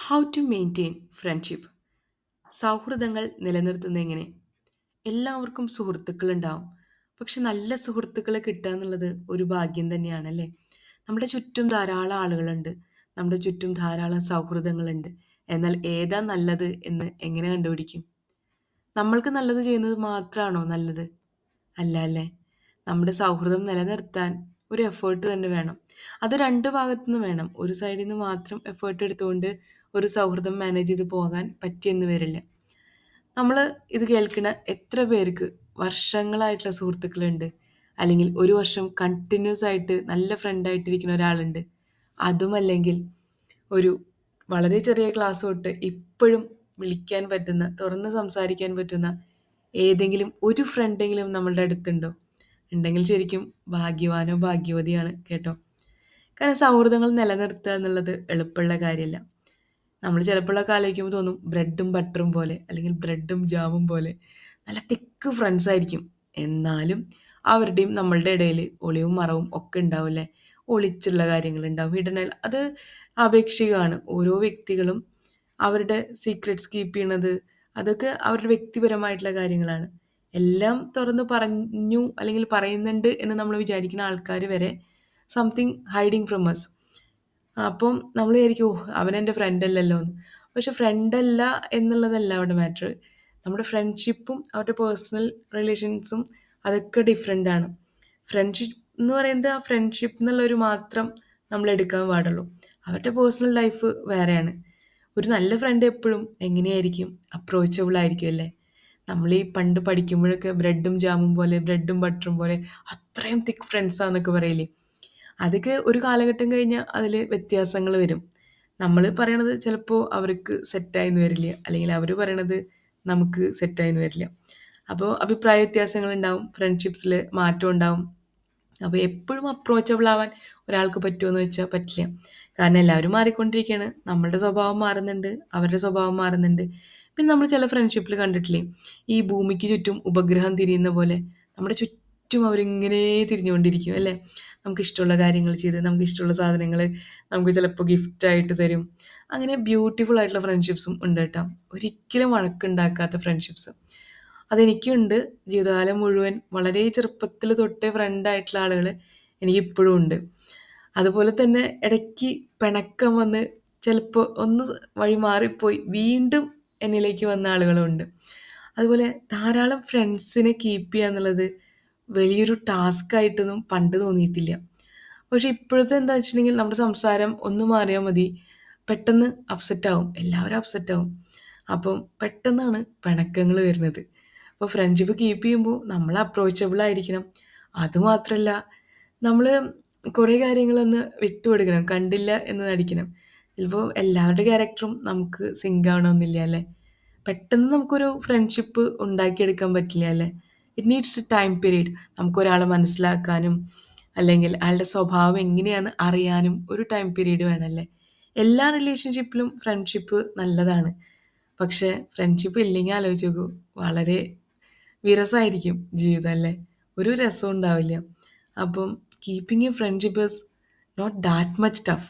How to maintain friendship സൗഹൃദങ്ങൾ നിലനിർത്തുന്നത് എങ്ങനെ? എല്ലാവർക്കും സുഹൃത്തുക്കളുണ്ടാവും. പക്ഷെ നല്ല സുഹൃത്തുക്കളെ കിട്ടുക എന്നുള്ളത് ഒരു ഭാഗ്യം തന്നെയാണല്ലേ? നമ്മുടെ ചുറ്റും ധാരാളം ആളുകളുണ്ട്. നമ്മുടെ ചുറ്റും ധാരാളം സൗഹൃദങ്ങളുണ്ട്. എന്നാൽ ഏതാ നല്ലത് എന്ന് എങ്ങനെ കണ്ടുപിടിക്കും? നമ്മൾക്ക് നല്ലത് ചെയ്യുന്നത് മാത്രമാണോ നല്ലത്? അല്ല അല്ലേ? നമ്മുടെ സൗഹൃദം നിലനിർത്താൻ ഒരു എഫേർട്ട് തന്നെ വേണം. അത് 2 ഭാഗത്തു നിന്നും വേണം. ഒരു സൈഡിൽ നിന്ന് മാത്രം എഫേർട്ട് എടുത്തുകൊണ്ട് ഒരു സൗഹൃദം മാനേജ് ചെയ്ത് പോകാൻ പറ്റിയെന്ന് വരില്ല. നമ്മള് ഇത് കേൾക്കണ എത്ര പേർക്ക് വർഷങ്ങളായിട്ടുള്ള സുഹൃത്തുക്കളുണ്ട്? അല്ലെങ്കിൽ ഒരു വർഷം കണ്ടിന്യൂസ് ആയിട്ട് നല്ല ഫ്രണ്ടായിട്ടിരിക്കുന്ന ഒരാളുണ്ട്. അതുമല്ലെങ്കിൽ ഒരു വളരെ ചെറിയ ക്ലാസ് തൊട്ട് ഇപ്പോഴും വിളിക്കാൻ പറ്റുന്ന, തുറന്ന് സംസാരിക്കാൻ പറ്റുന്ന ഏതെങ്കിലും ഒരു ഫ്രണ്ടെങ്കിലും നമ്മളുടെ അടുത്തുണ്ടോ? ഉണ്ടെങ്കിൽ ശരിക്കും ഭാഗ്യവാനോ ഭാഗ്യവതിയാണ് കേട്ടോ. കാരണം സൗഹൃദങ്ങൾ നിലനിർത്തുക എന്നുള്ളത് എളുപ്പമുള്ള കാര്യമല്ല. നമ്മൾ ചിലപ്പോഴൊക്കെ ആലോചിക്കുമ്പോൾ തോന്നും ബ്രെഡും ബട്ടറും പോലെ അല്ലെങ്കിൽ ബ്രെഡും ജാമും പോലെ നല്ല തിക്ക് ഫ്രണ്ട്സ് ആയിരിക്കും. എന്നാലും അവരുടെയും നമ്മളുടെ ഇടയിൽ ഒളിവും മറവും ഒക്കെ ഉണ്ടാവില്ലേ? ഒളിച്ചുള്ള കാര്യങ്ങളുണ്ടാവും, ഹിഡൻ അത് ആപേക്ഷികമാണ്. ഓരോ വ്യക്തികളും അവരുടെ സീക്രട്സ് കീപ്പ് ചെയ്യണത് അതൊക്കെ അവരുടെ വ്യക്തിപരമായിട്ടുള്ള കാര്യങ്ങളാണ്. എല്ലാം തുറന്ന് പറഞ്ഞു അല്ലെങ്കിൽ പറയുന്നുണ്ട് എന്ന് നമ്മൾ വിചാരിക്കുന്ന ആൾക്കാർ വരെ സംതിങ് ഹൈഡിങ് ഫ്രം അസ്. അപ്പം നമ്മൾ വിചാരിക്കും ഓഹ് അവനെൻ്റെ ഫ്രണ്ട് അല്ലല്ലോ എന്ന്. പക്ഷെ ഫ്രണ്ട് അല്ല എന്നുള്ളതല്ല അവിടെ മാറ്റർ. നമ്മുടെ ഫ്രണ്ട്ഷിപ്പും അവരുടെ പേഴ്സണൽ റിലേഷൻസും അതൊക്കെ ഡിഫറെൻ്റ് ആണ്. ഫ്രണ്ട്ഷിപ്പ് എന്ന് പറയുന്നത് ആ ഫ്രണ്ട്ഷിപ്പ് എന്നുള്ളൊരു മാത്രം നമ്മൾ എടുക്കാൻ പാടുള്ളൂ. അവരുടെ പേഴ്സണൽ ലൈഫ് വേറെയാണ്. ഒരു നല്ല ഫ്രണ്ട് എപ്പോഴും എങ്ങനെയായിരിക്കും? അപ്രോച്ചബിൾ ആയിരിക്കും അല്ലേ? നമ്മൾ ഈ പണ്ട് പഠിക്കുമ്പോഴൊക്കെ ബ്രെഡും ജാമും പോലെ ബ്രെഡും ബട്ടറും പോലെ അത്രയും തിക്ക് ഫ്രണ്ട്സാന്നൊക്കെ പറയില്ലേ? അതൊക്കെ ഒരു കാലഘട്ടം കഴിഞ്ഞാൽ അതിൽ വ്യത്യാസങ്ങൾ വരും. നമ്മൾ പറയണത് ചിലപ്പോൾ അവർക്ക് സെറ്റായിന്ന് വരില്ല. അല്ലെങ്കിൽ അവർ പറയണത് നമുക്ക് സെറ്റായിന്ന് വരില്ല. അപ്പോൾ അഭിപ്രായ വ്യത്യാസങ്ങളുണ്ടാവും. ഫ്രണ്ട്ഷിപ്സിൽ മാറ്റം ഉണ്ടാവും. അപ്പോൾ എപ്പോഴും അപ്രോച്ചബിൾ ആവാൻ ഒരാൾക്ക് പറ്റുമോയെന്ന് വെച്ചാൽ പറ്റില്ല. കാരണം എല്ലാവരും മാറിക്കൊണ്ടിരിക്കുകയാണ്. നമ്മളുടെ സ്വഭാവം മാറുന്നുണ്ട്. അവരുടെ സ്വഭാവം മാറുന്നുണ്ട്. പിന്നെ നമ്മൾ ചില ഫ്രണ്ട്ഷിപ്പിൽ കണ്ടിട്ടില്ലേ? ഈ ഭൂമിക്ക് ചുറ്റും ഉപഗ്രഹം തിരിയുന്ന പോലെ നമ്മുടെ ചുറ്റും അവരിങ്ങനെ തിരിഞ്ഞുകൊണ്ടിരിക്കും അല്ലേ? നമുക്കിഷ്ടമുള്ള കാര്യങ്ങൾ ചെയ്ത്, നമുക്കിഷ്ടമുള്ള സാധനങ്ങൾ നമുക്ക് ചിലപ്പോൾ ഗിഫ്റ്റായിട്ട് തരും. അങ്ങനെ ബ്യൂട്ടിഫുൾ ആയിട്ടുള്ള ഫ്രണ്ട്ഷിപ്സും ഉണ്ട് കേട്ടോ. ഒരിക്കലും വഴക്കുണ്ടാക്കാത്ത ഫ്രണ്ട്ഷിപ്സ്. അതെനിക്കുണ്ട്. ജീവിതകാലം മുഴുവൻ വളരെ ചെറുപ്പത്തിൽ തൊട്ടേ ഫ്രണ്ടായിട്ടുള്ള ആളുകൾ എനിക്കിപ്പോഴും ഉണ്ട്. അതുപോലെ തന്നെ ഇടയ്ക്ക് പിണക്കം വന്ന് ചിലപ്പോൾ ഒന്ന് വഴി മാറിപ്പോയി വീണ്ടും എന്നിലേക്ക് വന്ന ആളുകളുമുണ്ട്. അതുപോലെ ധാരാളം ഫ്രണ്ട്സിനെ കീപ്പ് ചെയ്യുക എന്നുള്ളത് വലിയൊരു ടാസ്ക്കായിട്ടൊന്നും പണ്ട് തോന്നിയിട്ടില്ല. പക്ഷെ ഇപ്പോഴത്തെ എന്താ വെച്ചിട്ടുണ്ടെങ്കിൽ നമ്മുടെ സംസാരം ഒന്ന് മാറിയാൽ മതി പെട്ടെന്ന് അപ്സെറ്റാവും. എല്ലാവരും അപ്സെറ്റാവും. അപ്പം പെട്ടെന്നാണ് പിണക്കങ്ങൾ വരുന്നത്. അപ്പോൾ ഫ്രണ്ട്ഷിപ്പ് കീപ്പ് ചെയ്യുമ്പോൾ നമ്മൾ അപ്രോച്ചബിൾ ആയിരിക്കണം. അതുമാത്രമല്ല നമ്മൾ കുറേ കാര്യങ്ങളൊന്ന് വിട്ടുകൊടുക്കണം. കണ്ടില്ല എന്ന് നടിക്കണം. ചിലപ്പോൾ എല്ലാവരുടെ ക്യാരക്ടറും നമുക്ക് സിങ്ക് ആവണമെന്നില്ല അല്ലേ? പെട്ടെന്ന് നമുക്കൊരു ഫ്രണ്ട്ഷിപ്പ് ഉണ്ടാക്കിയെടുക്കാൻ പറ്റില്ല അല്ലേ? It needs a time period. നമുക്കൊരാളെ മനസ്സിലാക്കാനും അല്ലെങ്കിൽ അയാളുടെ സ്വഭാവം എങ്ങനെയാണെന്ന് അറിയാനും ഒരു ടൈം പീരീഡ് വേണമല്ലേ? എല്ലാ റിലേഷൻഷിപ്പിലും ഫ്രണ്ട്ഷിപ്പ് നല്ലതാണ്. പക്ഷേ ഫ്രണ്ട്ഷിപ്പ് ഇല്ലെങ്കിൽ ആലോചിച്ച് നോക്കൂ, വളരെ വിരസമായിരിക്കും ജീവിതം അല്ലേ? ഒരു രസവും ഉണ്ടാവില്ല. അപ്പം keeping a friendship is not that much tough.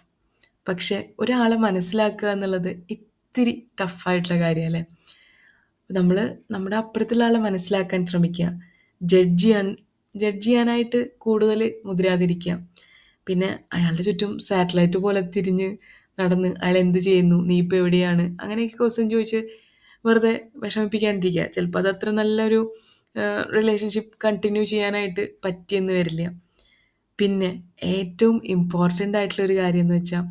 പക്ഷെ ഒരാളെ മനസ്സിലാക്കുക എന്നുള്ളത് ഇത്തിരി ടഫായിട്ടുള്ള കാര്യമല്ലേ? നമ്മൾ നമ്മുടെ അപ്പുറത്തുള്ള ആളെ മനസ്സിലാക്കാൻ ശ്രമിക്കുക. ജഡ്ജ് ചെയ്യാൻ ജഡ്ജ് ചെയ്യാനായിട്ട് കൂടുതൽ മുതിരാതിരിക്കുക. പിന്നെ അയാളുടെ ചുറ്റും സാറ്റലൈറ്റ് പോലെ തിരിഞ്ഞ് നടന്ന് അയാൾ എന്ത് ചെയ്യുന്നു, നീ ഇപ്പോൾ എവിടെയാണ്, അങ്ങനെയൊക്കെ ക്വസ്റ്റ്യൻ ചോദിച്ച് വെറുതെ വിഷമിപ്പിക്കാണ്ടിരിക്കുക. ചിലപ്പോൾ അത് അത്ര നല്ലൊരു റിലേഷൻഷിപ്പ് കണ്ടിന്യൂ ചെയ്യാനായിട്ട് പറ്റിയെന്ന് വരില്ല. പിന്നെ ഏറ്റവും ഇമ്പോർട്ടൻ്റ് ആയിട്ടുള്ള ഒരു കാര്യം എന്ന് വെച്ചാൽ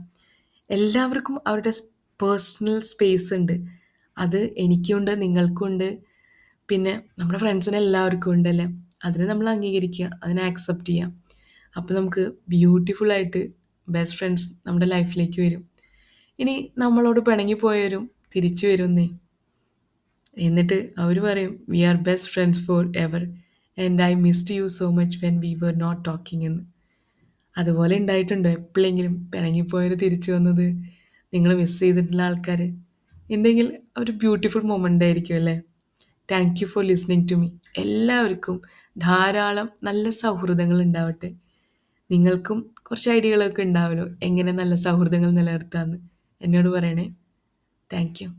എല്ലാവർക്കും അവരുടെ പേഴ്സണൽ സ്പേസ് ഉണ്ട്. അത് എനിക്കുണ്ട്, നിങ്ങൾക്കുണ്ട്. പിന്നെ നമ്മുടെ ഫ്രണ്ട്സിന് എല്ലാവർക്കും ഉണ്ടല്ലേ? അതിനെ നമ്മൾ അംഗീകരിക്കുക, അതിനെ ആക്സെപ്റ്റ് ചെയ്യാം. അപ്പോൾ നമുക്ക് ബ്യൂട്ടിഫുള്ളായിട്ട് ബെസ്റ്റ് ഫ്രണ്ട്സ് നമ്മുടെ ലൈഫിലേക്ക് വരും. ഇനി നമ്മളോട് പിണങ്ങിപ്പോയവരും തിരിച്ചു വരുന്നേ. എന്നിട്ട് അവർ പറയും we are best friends forever and I missed you so much when we were not talking എന്ന്. അതുപോലെ ഉണ്ടായിട്ടുണ്ടോ എപ്പോഴെങ്കിലും പിണങ്ങിപ്പോയവർ തിരിച്ചു വന്നത്? നിങ്ങൾ മിസ് ചെയ്തിട്ടുള്ള ആൾക്കാർ ഉണ്ടെങ്കിൽ ഒരു ബ്യൂട്ടിഫുൾ മൊമെൻ്റ് ആയിരിക്കും അല്ലേ? Thank you for listening to me. എല്ലാവർക്കും ധാരാളം നല്ല സൗഹൃദങ്ങൾ ഉണ്ടാവട്ടെ. നിങ്ങൾക്കും കുറച്ച് ഐഡിയകളൊക്കെ ഉണ്ടാവുമല്ലോ എങ്ങനെ നല്ല സൗഹൃദങ്ങൾ നിലനിർത്താമെന്ന്. എന്നോട് പറയണേ. Thank you.